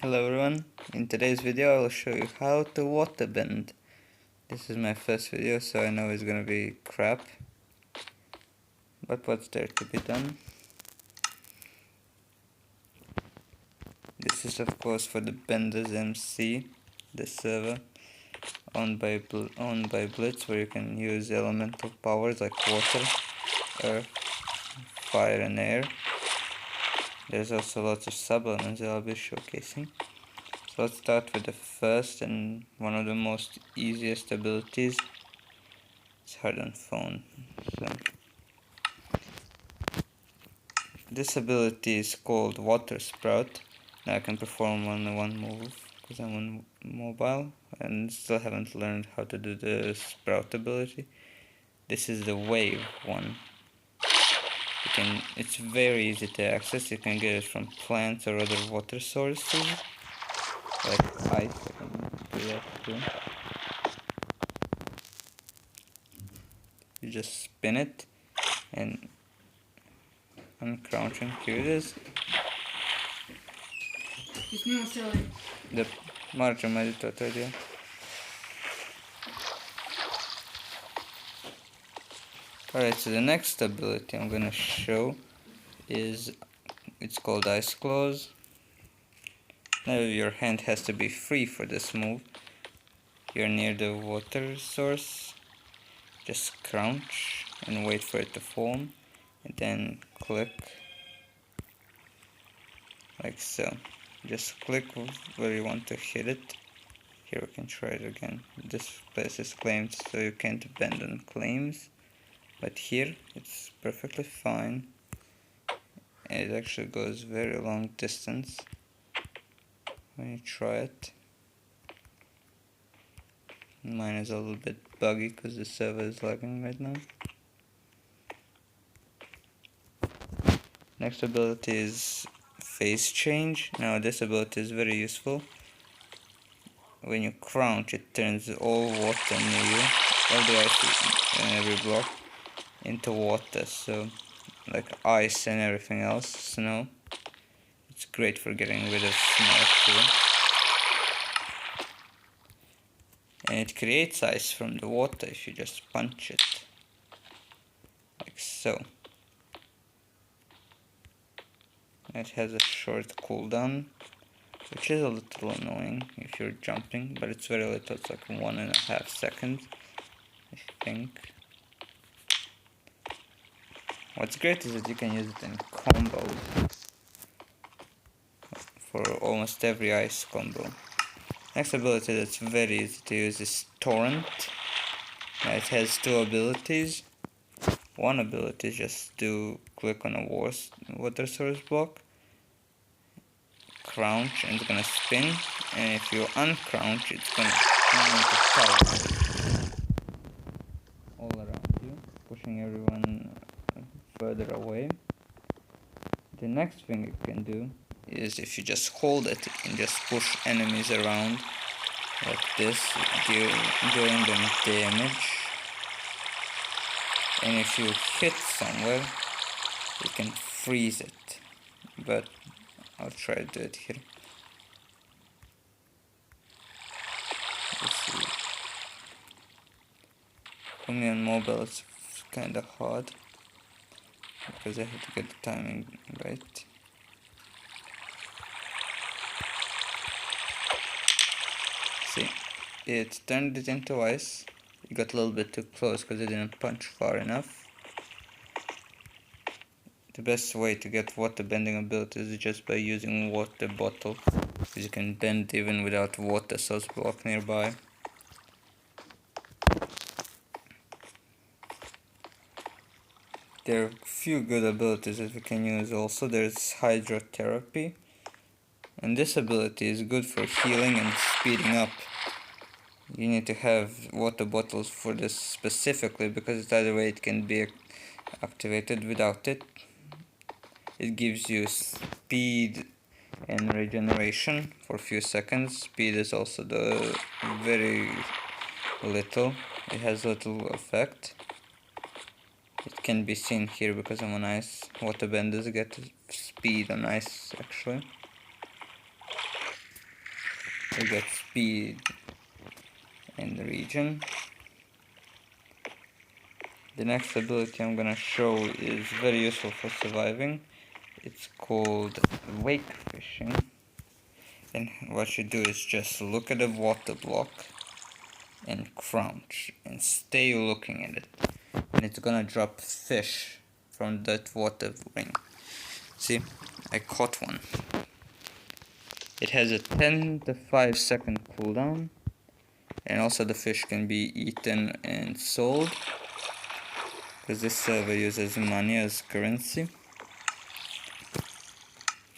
Hello everyone, in today's video I will show you how to waterbend. This is my first video, so I know it's gonna be crap, but what's there to be done? This is of course for the BendersMC, the server owned by Blitz, where you can use elemental powers like water, earth, fire and air. There's also lots of sub-elements that I'll be showcasing. So let's start with the first and one of the most easiest abilities. It's hard on phone. So this ability is called Water Sprout. Now I can perform only one move because I'm on mobile and still haven't learned how to do the Sprout ability. This is the wave one. It's very easy to access. You can get it from plants or other water sources, like ice. I can do that too. You just spin it and uncrouching. Here it is. The margin made it already. Alright, so the next ability I'm gonna show is, it's called Ice Claws. Now your hand has to be free for this move. You're near the water source, just crouch and wait for it to form, and then click like so. Just click where you want to hit it. Here we can try it again. This place is claimed, so you can't bend on claims, but here it's perfectly fine. And it actually goes very long distance when you try it. Mine is a little bit buggy because the server is lagging right now. Next ability is phase change. Now this ability is very useful. When you crouch, it turns all water near you, all the ice in every block, into water. So like ice and everything else, snow. It's great for getting rid of snow too. And it creates ice from the water if you just punch it. Like so. It has a short cooldown, which is a little annoying if you're jumping, but it's very little, it's like 1.5 seconds, I think. What's great is that you can use it in combos for almost every ice combo. Next ability that's very easy to use is Torrent. Now it has two abilities. One ability is just to click on a water source block, crouch, and it's gonna spin, and if you uncrouch, it's gonna make a tower all around you, pushing everyone further away. The next thing you can do is, if you just hold it, you can just push enemies around like this, dealing them damage. And if you hit somewhere, you can freeze it, but I'll try to do it here. Let's see. For me on mobile it's kinda hard, because I have to get the timing right. See, it turned it into ice. It got a little bit too close because I didn't punch far enough. The best way to get water bending abilities is just by using water bottle, because you can bend even without water source block nearby. There are a few good abilities that we can use also. There's hydrotherapy, and this ability is good for healing and speeding up. You need to have water bottles for this specifically, because the other way it can be activated without it. It gives you speed and regeneration for a few seconds. Speed is also the very little. It has little effect. It can be seen here because I'm on ice. Waterbenders get speed on ice actually. we get speed in the region. The next ability I'm gonna show is very useful for surviving. It's called wake fishing. And what you do is just look at the water block and crouch and stay looking at it. And it's gonna drop fish from that water ring. See, I caught one. It has a 10 to 5 second cooldown. And also the fish can be eaten and sold, because this server uses money as currency.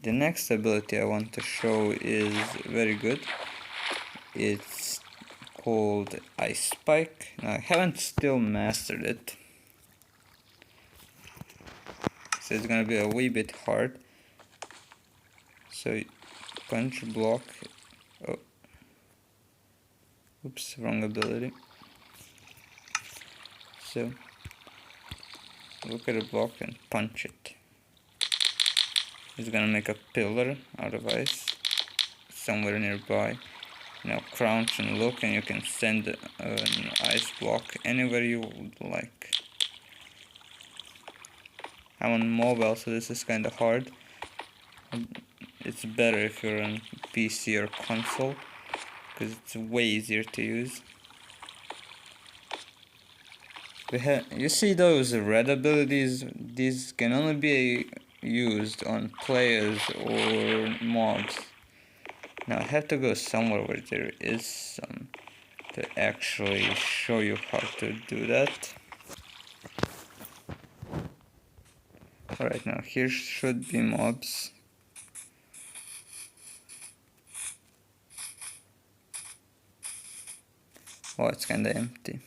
The next ability I want to show is very good. It's called Ice Spike. Now I haven't still mastered it, so it's gonna be a wee bit hard. So punch block. Oh, oops, wrong ability. So look at the block and punch it. It's gonna make a pillar out of ice somewhere nearby. Now crouch and look, and you can send an ice block anywhere you would like. I'm on mobile, so this is kinda hard. It's better if you're on PC or console, because it's way easier to use. You see those red abilities? These can only be used on players or mobs. Now I have to go somewhere where there is some to actually show you how to do that. Alright, now here should be mobs. Oh, it's kinda empty.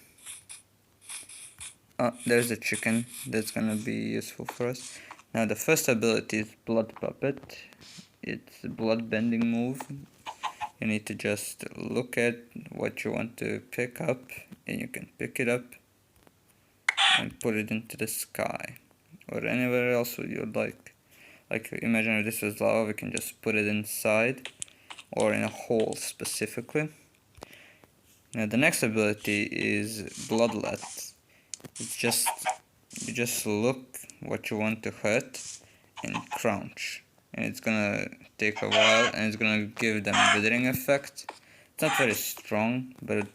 Oh, there's a chicken. That's gonna be useful for us. Now the first ability is Blood Puppet. It's a blood bending move. You need to just look at what you want to pick up, and you can pick it up and put it into the sky or anywhere else you'd like. Like, imagine if this was lava, we can just put it inside or in a hole specifically. Now the next ability is Bloodlet. It's just, you just look what you want to hurt and crouch, and it's gonna take a while, and it's gonna give them withering effect. It's not very strong, but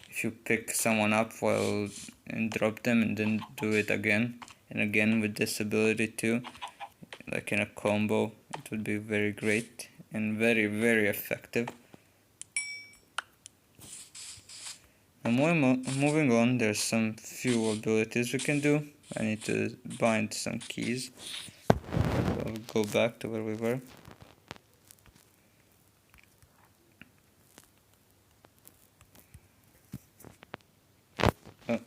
if you pick someone up while and drop them and then do it again and again with this ability too, like in a combo, it would be very great and very effective. Now moving on, there's some few abilities we can do. I need to bind some keys. I'll go back to where we were. Oh.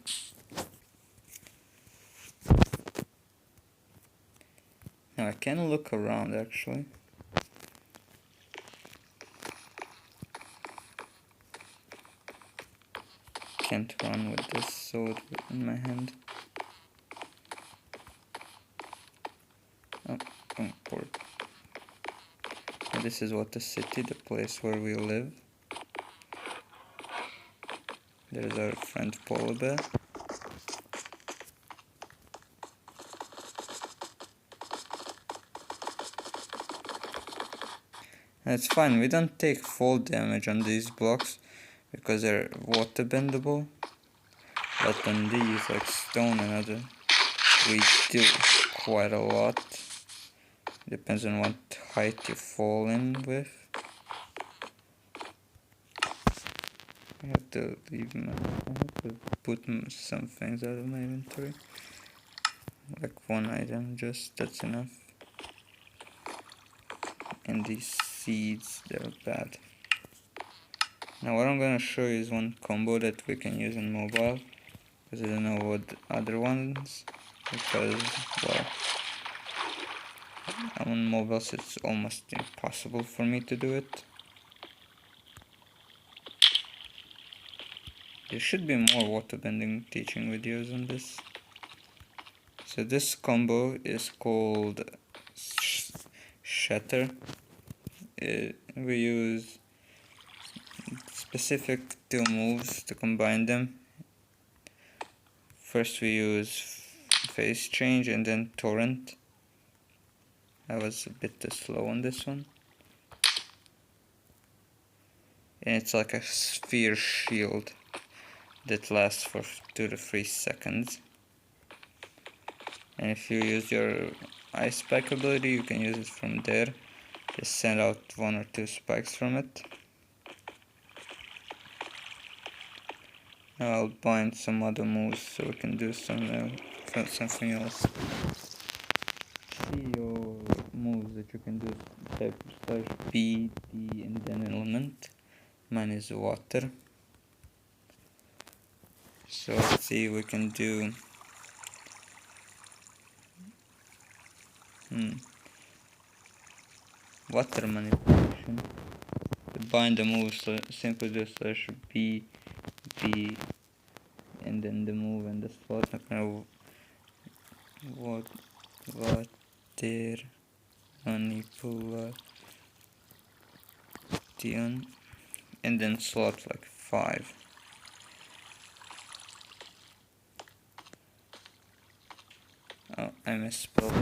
Now I can look around actually. Can't run with this sword in my hand. Oh, port. Now this is Water City, the place where we live. There's our friend Polar Bear. And it's fine, we don't take fall damage on these blocks because they're water bendable. But on these, like stone and other, we do quite a lot. Depends on what height you fall in with. I have to leave I have to put some things out of my inventory. Like one item, just that's enough. And these seeds, they're bad. Now what I'm gonna show you is one combo that we can use on mobile, because I don't know what other ones, because, well, I'm on mobile, so it's almost impossible for me to do it. There should be more waterbending teaching videos on this. So this combo is called Shatter. We use specific two moves to combine them. First we use phase change and then torrent. I was a bit too slow on this one. And it's like a sphere shield that lasts for 2 to 3 seconds. And if you use your ice spike ability, you can use it from there. Just send out 1 or 2 spikes from it. Now I'll bind some other moves so we can do something else. See your moves that you can do type /B, D, and then element. Mine is water. So let's see, we can do water manipulation. To bind the move, so simply do /B, B, and then the move and the slot. I'm gonna water manipulation, and then slot like 5. Oh, I misspelled.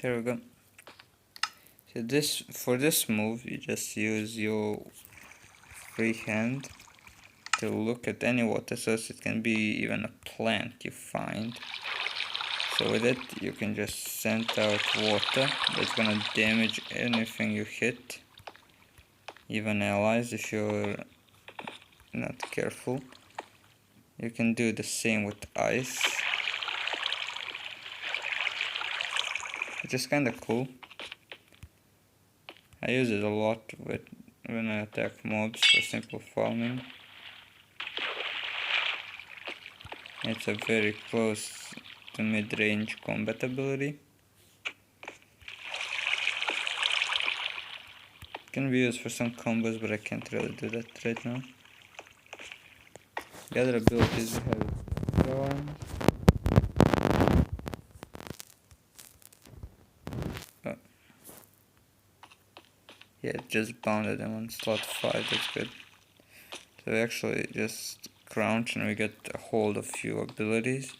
There we go. So for this move, you just use your free hand to look at any water source. It can be even a plant you find. So with it, you can just send out water that's gonna damage anything you hit, even allies if you're not careful. You can do the same with ice, which is kinda cool. I use it a lot when I attack mobs for simple farming. It's a very close to mid-range combat ability. It can be used for some combos, but I can't really do that right now. The other abilities we have Charm. Oh. Yeah, it just bounded him on slot 5, that's good. So we actually just crouch and we get a hold of few abilities.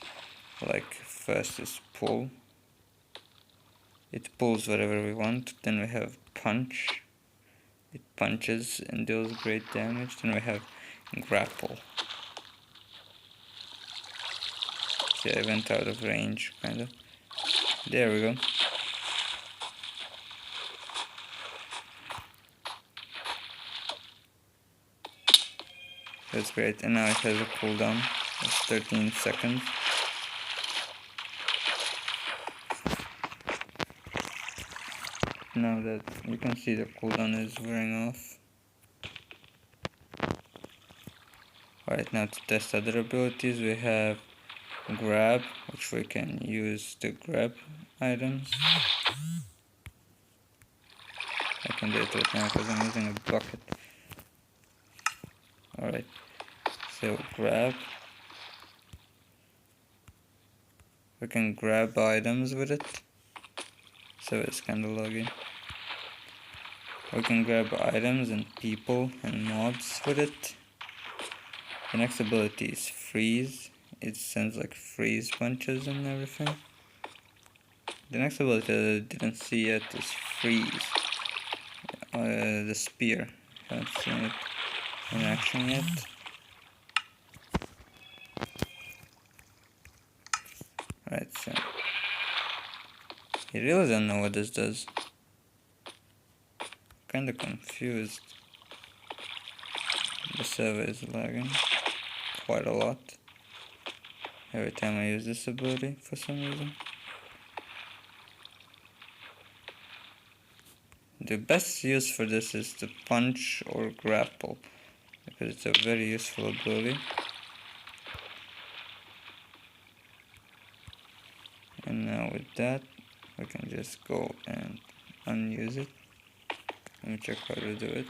Like first is pull. It pulls whatever we want. Then we have punch. It punches and deals great damage. Then we have grapple. See, I went out of range, kinda. There we go. That's great, and now it has a cooldown. It's 13 seconds. Now that you can see the cooldown is wearing off. Alright, now to test other abilities, we have grab, which we can use to grab items. I can do it right now because I'm using a bucket. Alright, so grab. We can grab items with it. So it's kinda laggy. We can grab items and people and mobs with it. The next ability is freeze. It sends like freeze punches and everything. The next ability that I didn't see yet is freeze. The spear. Haven't seen it in action yet. Right, so I really don't know what this does. Kinda confused. The server is lagging quite a lot every time I use this ability for some reason. The best use for this is to punch or grapple, because it's a very useful ability. And now with that, we can just go and unuse it. Let me check how to do it.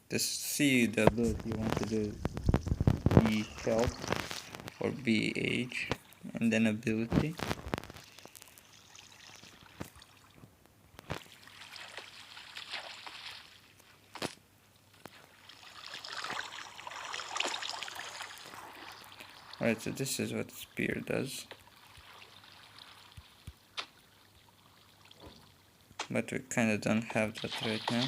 To see the ability you want to do, B help or BH, and then ability. Alright, so this is what spear does. But we kinda don't have that right now.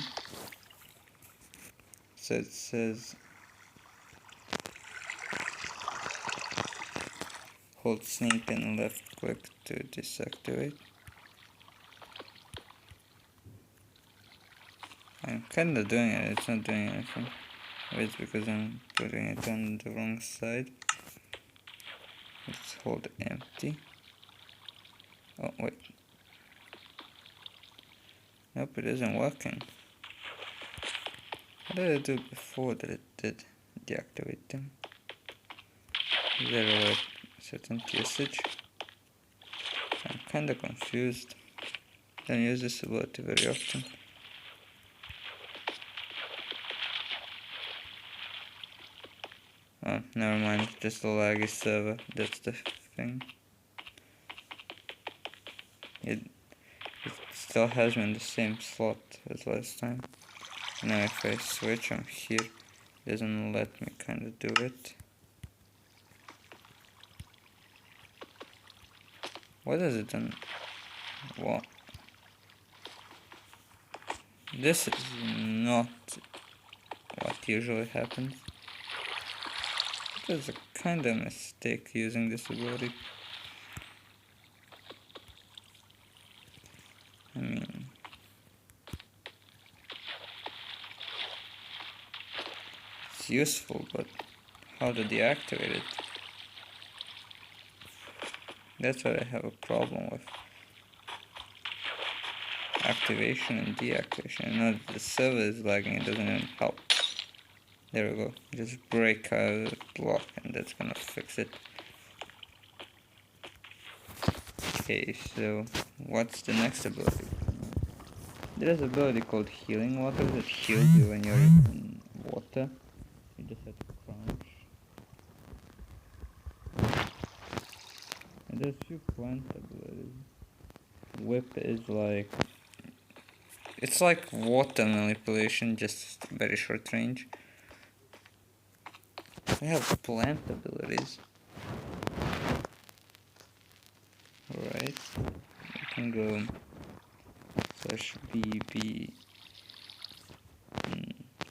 So it says hold sneak and left click to deactivate. I'm kinda doing it, it's not doing anything. It's because I'm putting it on the wrong side. Let's hold empty. Oh wait. Nope, it isn't working. What did I do before that it did deactivate them? Is there like certain usage? I'm kinda confused. Don't use this ability very often. Oh, never mind, just a laggy server, that's the thing. It still has me in the same slot as last time. Now if I switch, I'm here. It doesn't let me kinda do it. What is it done? What? This is not what usually happens. It was a kinda mistake using this ability. I mean, it's useful, but how to deactivate it? That's what I have a problem with. Activation and deactivation. Now that the server is lagging, it doesn't even help. There we go. Just break out block and that's gonna fix it. Okay, so what's the next ability? There's an ability called healing water that heals you when you're in water. You just have to crouch. And there's a few plant abilities. Whip is like... it's like water manipulation, just very short range. I have plant abilities. Alright. You can go /BB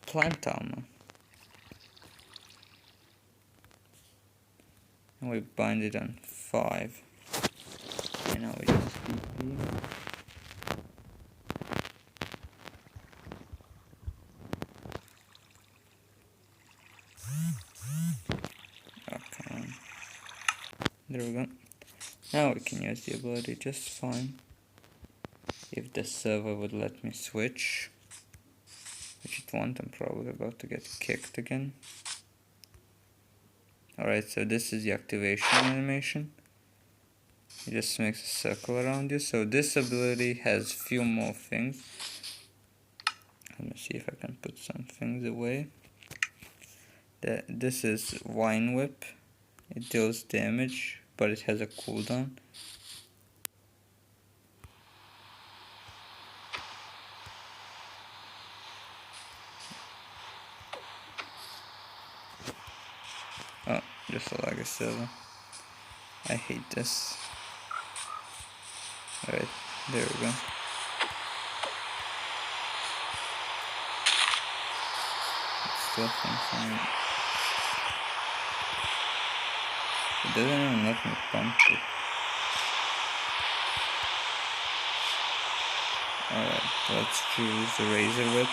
plant armor. And we bind it on 5. And now we just BP. Okay. There we go. Now we can use the ability just fine. If the server would let me switch. Which it won't, I'm probably about to get kicked again. Alright, so this is the activation animation. It just makes a circle around you. So this ability has few more things. Let me see if I can put some things away. This is Wine Whip. It deals damage, but it has a cooldown. Oh, just a lag server. I hate this. Alright, there we go. It's still functioning. It doesn't even let me pump it. Alright, let's choose the Razor Whip.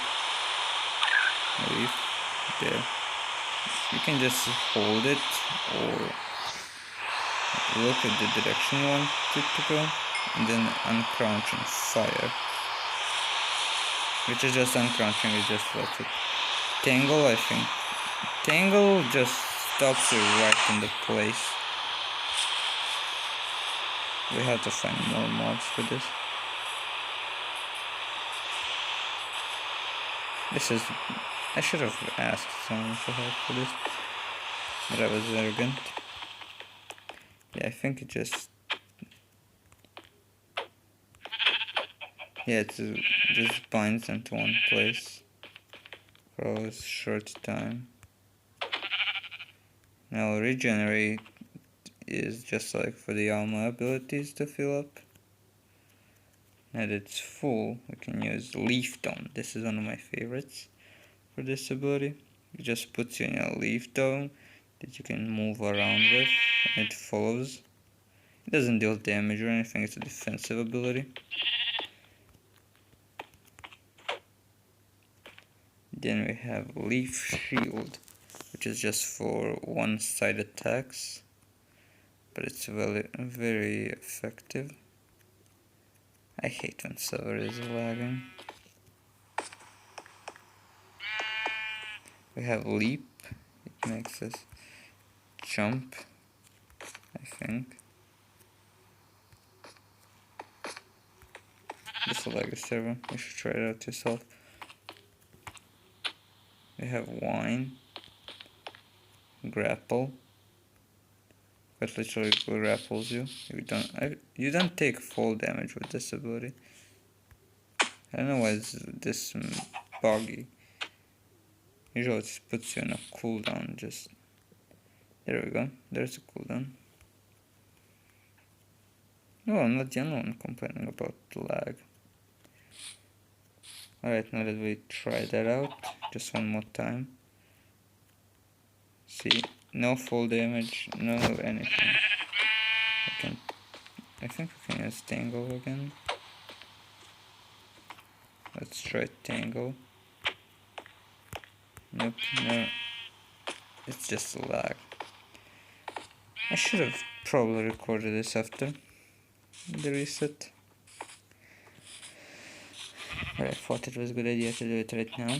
Leaf. There. You can just hold it or look at the direction you want it to go and then uncrouch and fire. Which is just uncrouching, it just lets it. Tangle, I think. Tangle just stops you right in the place. We have to find more mobs for this. This is... I should have asked someone for help for this. But I was arrogant. Yeah, I think it just... Yeah, it just binds them to one place for a short time. Now regenerate is just like for the armor abilities to fill up. Now that it's full, we can use Leaf Dome. This is one of my favorites for this ability. It just puts you in a leaf dome that you can move around with, and it follows. It doesn't deal damage or anything, it's a defensive ability. Then we have Leaf Shield, which is just for one-side attacks, but it's very effective. I hate when server is lagging. We have Leap, it makes us jump, I think. This will lag the server, you should try it out yourself. We have Whine, Grapple, that literally grapples you. You don't take fall damage with this ability. I don't know why it's this buggy. Usually it puts you in a cooldown. Just there we go. There's a cooldown. No, I'm not the only one complaining about lag. Alright, now that we try that out, just one more time. See, no fall damage, no anything. I think we can use Tangle again. Let's try Tangle. Nope, no. It's just a lag. I should have probably recorded this after the reset. But I thought it was a good idea to do it right now.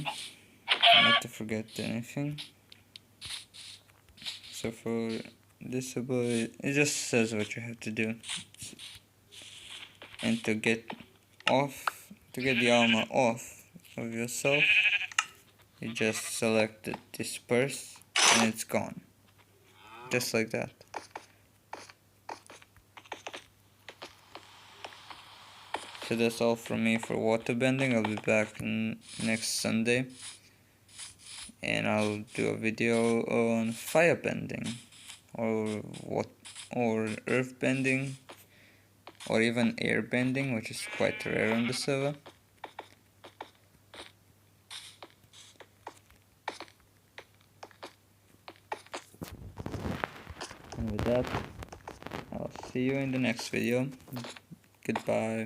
Not to forget anything. So for this ability, it just says what you have to do. And to get the armor off of yourself, you just select the disperse and it's gone. Just like that. So that's all from me for waterbending. I'll be back next Sunday. And I'll do a video on firebending. Or earth bending. Or even air bending, which is quite rare on the server. And with that, I'll see you in the next video. Goodbye.